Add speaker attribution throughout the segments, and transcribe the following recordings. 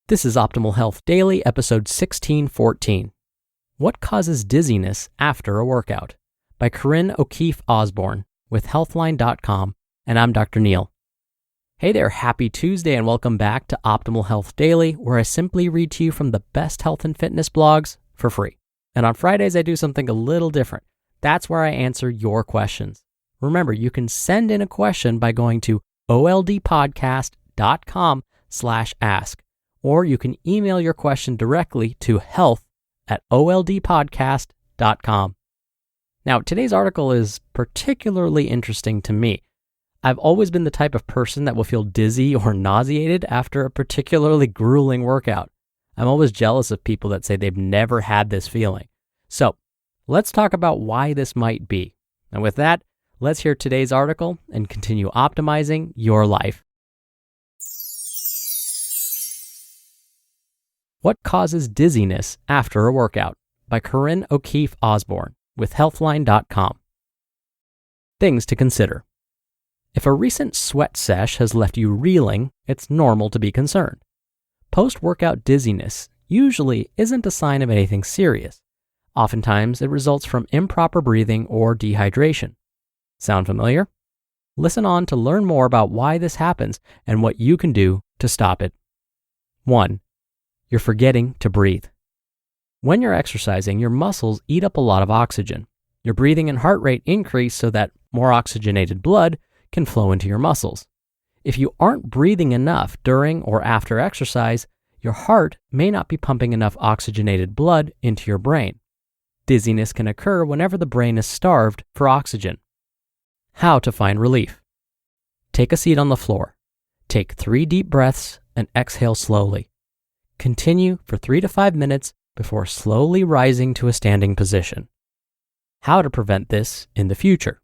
Speaker 1: This is Optimal Health Daily, episode 1614. What causes dizziness after a workout? By Corinne Osborn with Healthline.com, and I'm Dr. Neil. Hey there, happy Tuesday, and welcome back to Optimal Health Daily, where I simply read to you from the best health and fitness blogs for free. And on Fridays, I do something a little different. That's where I answer your questions. Remember, you can send in a question by going to oldpodcast.com/ask. Or you can email your question directly to health@oldpodcast.com. Now, today's article is particularly interesting to me. I've always been the type of person that will feel dizzy or nauseated after a particularly grueling workout. I'm always jealous of people that say they've never had this feeling. So, let's talk about why this might be. And with that, let's hear today's article and continue optimizing your life. What causes dizziness after a workout? By Corinne Osborn with Healthline.com. Things to consider. If a recent sweat sesh has left you reeling, it's normal to be concerned. Post-workout dizziness usually isn't a sign of anything serious. Oftentimes, it results from improper breathing or dehydration. Sound familiar? Listen on to learn more about why this happens and what you can do to stop it. 1. You're forgetting to breathe. When you're exercising, your muscles eat up a lot of oxygen. Your breathing and heart rate increase so that more oxygenated blood can flow into your muscles. If you aren't breathing enough during or after exercise, your heart may not be pumping enough oxygenated blood into your brain. Dizziness can occur whenever the brain is starved for oxygen. How to find relief. Take a seat on the floor. Take 3 deep breaths and exhale slowly. Continue for 3 to 5 minutes before slowly rising to a standing position. How to prevent this in the future.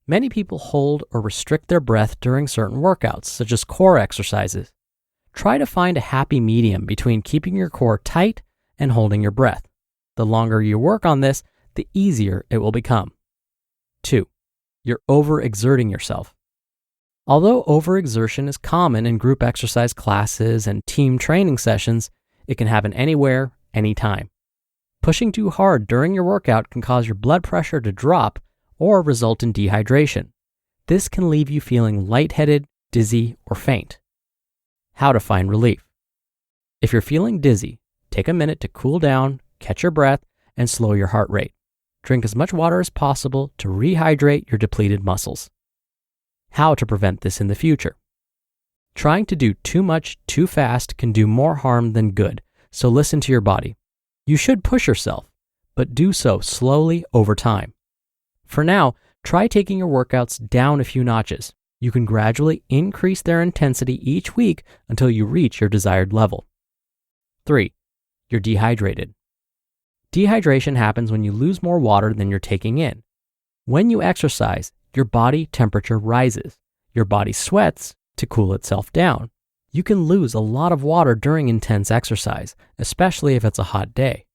Speaker 1: Many people hold or restrict their breath during certain workouts, such as core exercises. Try to find a happy medium between keeping your core tight and holding your breath. The longer you work on this, the easier it will become. 2. You're overexerting yourself. Although overexertion is common in group exercise classes and team training sessions, it can happen anywhere, anytime. Pushing too hard during your workout can cause your blood pressure to drop or result in dehydration. This can leave you feeling lightheaded, dizzy, or faint. How to find relief. If you're feeling dizzy, take a minute to cool down, catch your breath, and slow your heart rate. Drink as much water as possible to rehydrate your depleted muscles. How to prevent this in the future. Trying to do too much too fast can do more harm than good, so listen to your body. You should push yourself, but do so slowly over time. For now, try taking your workouts down a few notches. You can gradually increase their intensity each week until you reach your desired level. 3. You're dehydrated. Dehydration happens when you lose more water than you're taking in. When you exercise, your body temperature rises. Your body sweats to cool itself down. You can lose a lot of water during intense exercise, especially if it's a hot day.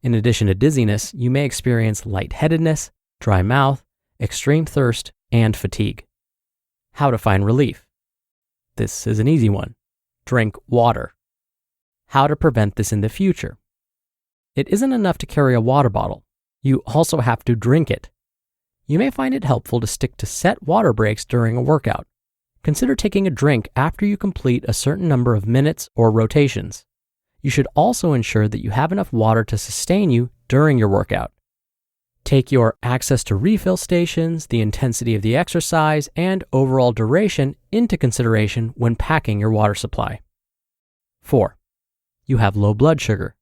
Speaker 1: In addition to dizziness, you may experience lightheadedness, dry mouth, extreme thirst, and fatigue. How to find relief. This is an easy one. Drink water. How to prevent this in the future. It isn't enough to carry a water bottle. You also have to drink it. You may find it helpful to stick to set water breaks during a workout. Consider taking a drink after you complete a certain number of minutes or rotations. You should also ensure that you have enough water to sustain you during your workout. Take your access to refill stations, the intensity of the exercise, and overall duration into consideration when packing your water supply. 4. You have low blood sugar.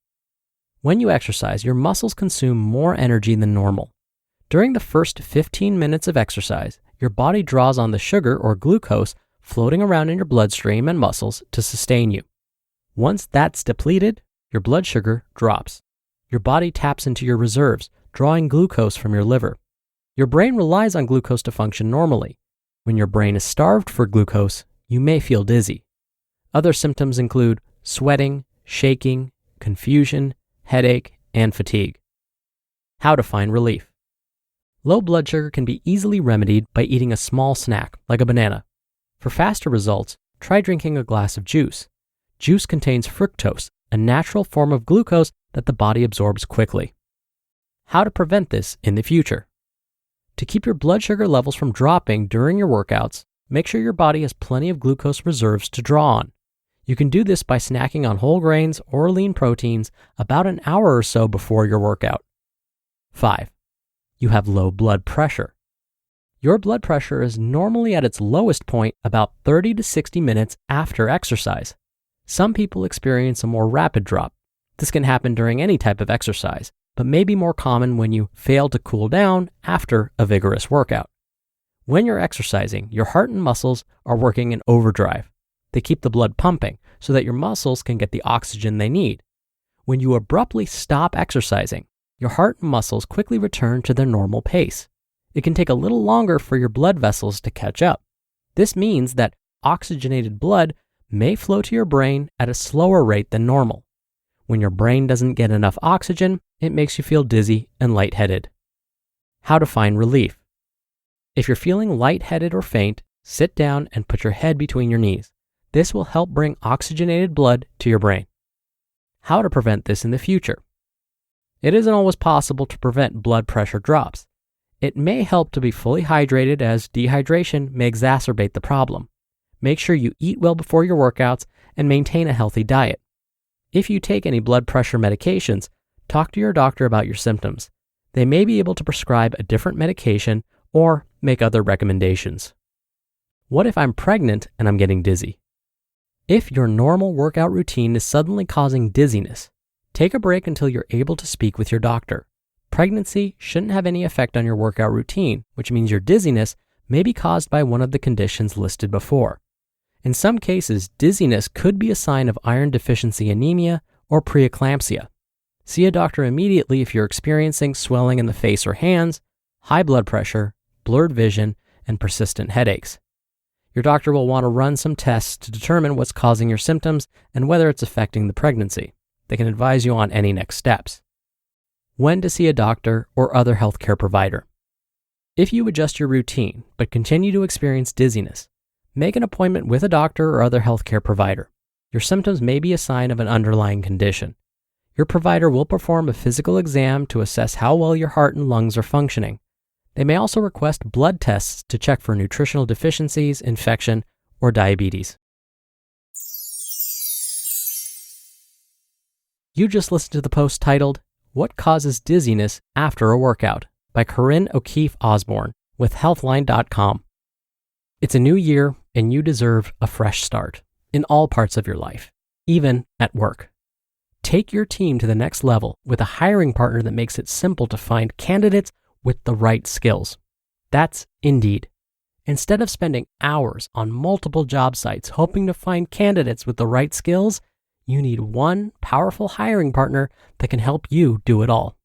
Speaker 1: When you exercise, your muscles consume more energy than normal. During the first 15 minutes of exercise, your body draws on the sugar or glucose floating around in your bloodstream and muscles to sustain you. Once that's depleted, your blood sugar drops. Your body taps into your reserves, drawing glucose from your liver. Your brain relies on glucose to function normally. When your brain is starved for glucose, you may feel dizzy. Other symptoms include sweating, shaking, confusion, headache, and fatigue. How to find relief. Low blood sugar can be easily remedied by eating a small snack, like a banana. For faster results, try drinking a glass of juice. Juice contains fructose, a natural form of glucose that the body absorbs quickly. How to prevent this in the future? To keep your blood sugar levels from dropping during your workouts, make sure your body has plenty of glucose reserves to draw on. You can do this by snacking on whole grains or lean proteins about an hour or so before your workout. 5. You have low blood pressure. Your blood pressure is normally at its lowest point about 30 to 60 minutes after exercise. Some people experience a more rapid drop. This can happen during any type of exercise, but may be more common when you fail to cool down after a vigorous workout. When you're exercising, your heart and muscles are working in overdrive. They keep the blood pumping so that your muscles can get the oxygen they need. When you abruptly stop exercising, your heart and muscles quickly return to their normal pace. It can take a little longer for your blood vessels to catch up. This means that oxygenated blood may flow to your brain at a slower rate than normal. When your brain doesn't get enough oxygen, it makes you feel dizzy and lightheaded. How to find relief. If you're feeling lightheaded or faint, sit down and put your head between your knees. This will help bring oxygenated blood to your brain. How to prevent this in the future. It isn't always possible to prevent blood pressure drops. It may help to be fully hydrated, as dehydration may exacerbate the problem. Make sure you eat well before your workouts and maintain a healthy diet. If you take any blood pressure medications, talk to your doctor about your symptoms. They may be able to prescribe a different medication or make other recommendations. What if I'm pregnant and I'm getting dizzy? If your normal workout routine is suddenly causing dizziness, take a break until you're able to speak with your doctor. Pregnancy shouldn't have any effect on your workout routine, which means your dizziness may be caused by one of the conditions listed before. In some cases, dizziness could be a sign of iron deficiency anemia or preeclampsia. See a doctor immediately if you're experiencing swelling in the face or hands, high blood pressure, blurred vision, and persistent headaches. Your doctor will want to run some tests to determine what's causing your symptoms and whether it's affecting the pregnancy. They can advise you on any next steps. When to see a doctor or other healthcare provider. If you adjust your routine but continue to experience dizziness, make an appointment with a doctor or other healthcare provider. Your symptoms may be a sign of an underlying condition. Your provider will perform a physical exam to assess how well your heart and lungs are functioning. They may also request blood tests to check for nutritional deficiencies, infection, or diabetes. You just listened to the post titled, "What Causes Dizziness After a Workout?" by Corinne O'Keefe Osborn with Healthline.com. It's a new year and you deserve a fresh start in all parts of your life, even at work. Take your team to the next level with a hiring partner that makes it simple to find candidates with the right skills. That's Indeed. Instead of spending hours on multiple job sites hoping to find candidates with the right skills, you need one powerful hiring partner that can help you do it all.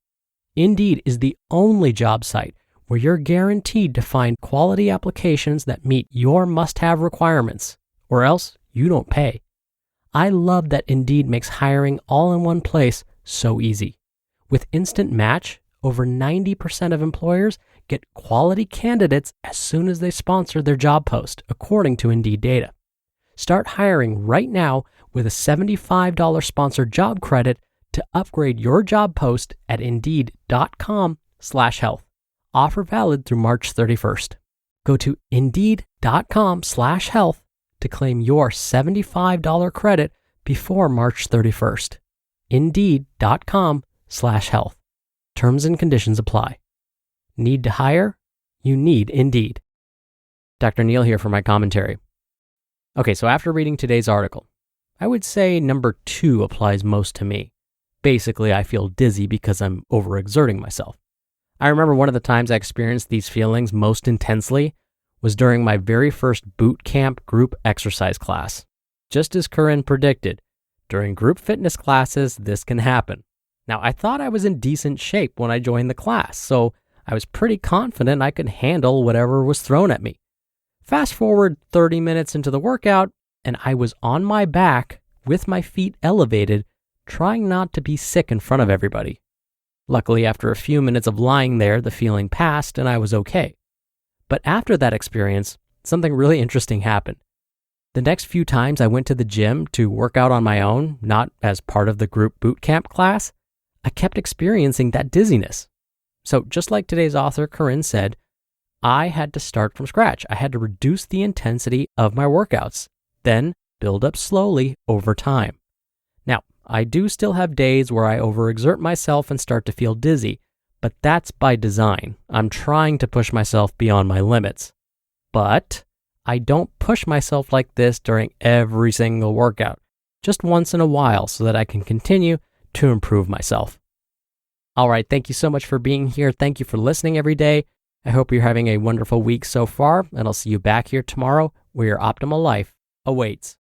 Speaker 1: Indeed is the only job site where you're guaranteed to find quality applications that meet your must-have requirements, or else you don't pay. I love that Indeed makes hiring all in one place so easy. With Instant Match, over 90% of employers get quality candidates as soon as they sponsor their job post, according to Indeed data. Start hiring right now with a $75 sponsored job credit to upgrade your job post at Indeed.com/health. Offer valid through March 31st. Go to Indeed.com/health to claim your $75 credit before March 31st. Indeed.com/health. Terms and conditions apply. Need to hire? You need Indeed. Dr. Neal here for my commentary. Okay, so after reading today's article, I would say number 2 applies most to me. Basically, I feel dizzy because I'm overexerting myself. I remember one of the times I experienced these feelings most intensely was during my very first boot camp group exercise class. Just as Corinne predicted, during group fitness classes, this can happen. Now, I thought I was in decent shape when I joined the class, so I was pretty confident I could handle whatever was thrown at me. Fast forward 30 minutes into the workout, and I was on my back with my feet elevated, trying not to be sick in front of everybody. Luckily, after a few minutes of lying there, the feeling passed and I was okay. But after that experience, something really interesting happened. The next few times I went to the gym to work out on my own, not as part of the group boot camp class, I kept experiencing that dizziness. So just like today's author, Corinne, said, I had to start from scratch. I had to reduce the intensity of my workouts, then build up slowly over time. Now, I do still have days where I overexert myself and start to feel dizzy, but that's by design. I'm trying to push myself beyond my limits. But I don't push myself like this during every single workout, just once in a while so that I can continue to improve myself. All right, thank you so much for being here. Thank you for listening every day. I hope you're having a wonderful week so far, and I'll see you back here tomorrow where your optimal life awaits.